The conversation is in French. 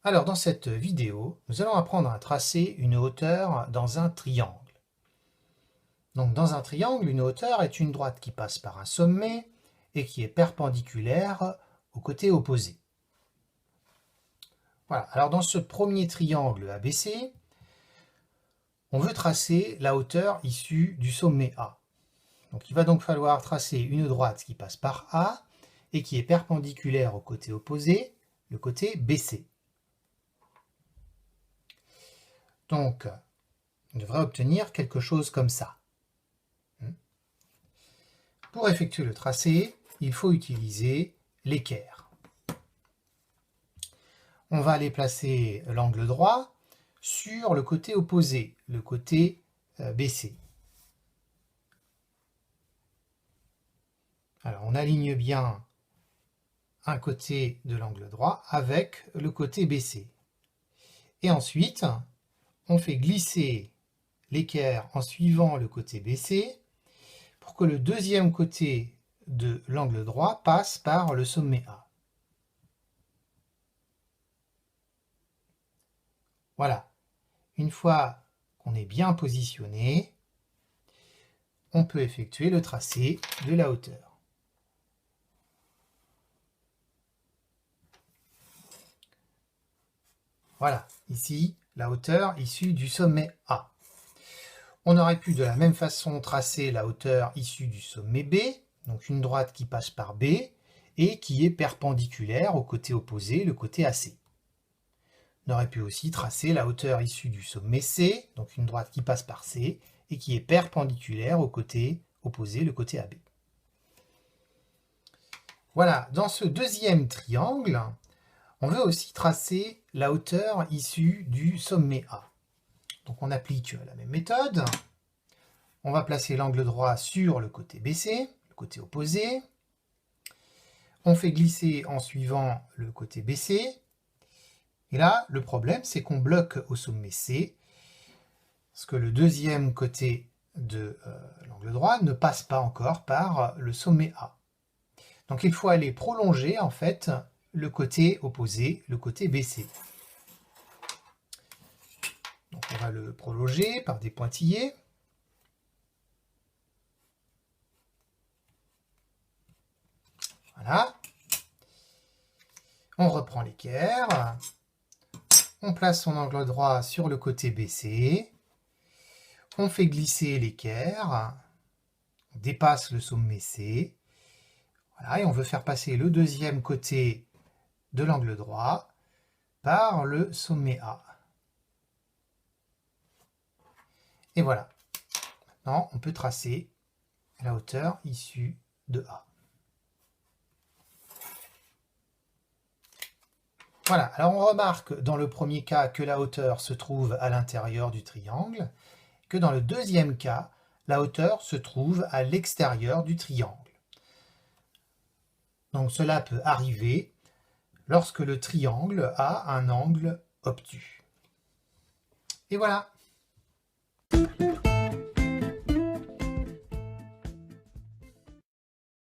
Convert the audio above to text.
Alors dans cette vidéo, nous allons apprendre à tracer une hauteur dans un triangle. Donc dans un triangle, une hauteur est une droite qui passe par un sommet et qui est perpendiculaire au côté opposé. Voilà, alors dans ce premier triangle ABC, on veut tracer la hauteur issue du sommet A. Donc il va donc falloir tracer une droite qui passe par A et qui est perpendiculaire au côté opposé, le côté BC. Donc, on devrait obtenir quelque chose comme ça. Pour effectuer le tracé, il faut utiliser l'équerre. On va aller placer l'angle droit sur le côté opposé, le côté BC. Alors on aligne bien un côté de l'angle droit avec le côté BC. Et ensuite, on fait glisser l'équerre en suivant le côté BC pour que le deuxième côté de l'angle droit passe par le sommet A. Voilà. Une fois qu'on est bien positionné, on peut effectuer le tracé de la hauteur. Voilà, ici, la hauteur issue du sommet A. On aurait pu de la même façon tracer la hauteur issue du sommet B, donc une droite qui passe par B et qui est perpendiculaire au côté opposé, le côté AC. On aurait pu aussi tracer la hauteur issue du sommet C, donc une droite qui passe par C et qui est perpendiculaire au côté opposé, le côté AB. Voilà, dans ce deuxième triangle, on veut aussi tracer la hauteur issue du sommet A. Donc on applique la même méthode. On va placer l'angle droit sur le côté BC, le côté opposé. On fait glisser en suivant le côté BC. Et là, le problème, c'est qu'on bloque au sommet C, parce que le deuxième côté de l'angle droit ne passe pas encore par le sommet A. Donc il faut aller prolonger en fait le côté opposé, le côté BC. Donc on va le prolonger par des pointillés. Voilà. On reprend l'équerre. On place son angle droit sur le côté BC. On fait glisser l'équerre. On dépasse le sommet C. Voilà, et on veut faire passer le deuxième côté de l'angle droit par le sommet A. Et voilà. Maintenant, on peut tracer la hauteur issue de A. Voilà, alors on remarque dans le premier cas que la hauteur se trouve à l'intérieur du triangle, que dans le deuxième cas, la hauteur se trouve à l'extérieur du triangle. Donc cela peut arriver lorsque le triangle a un angle obtus. Et voilà.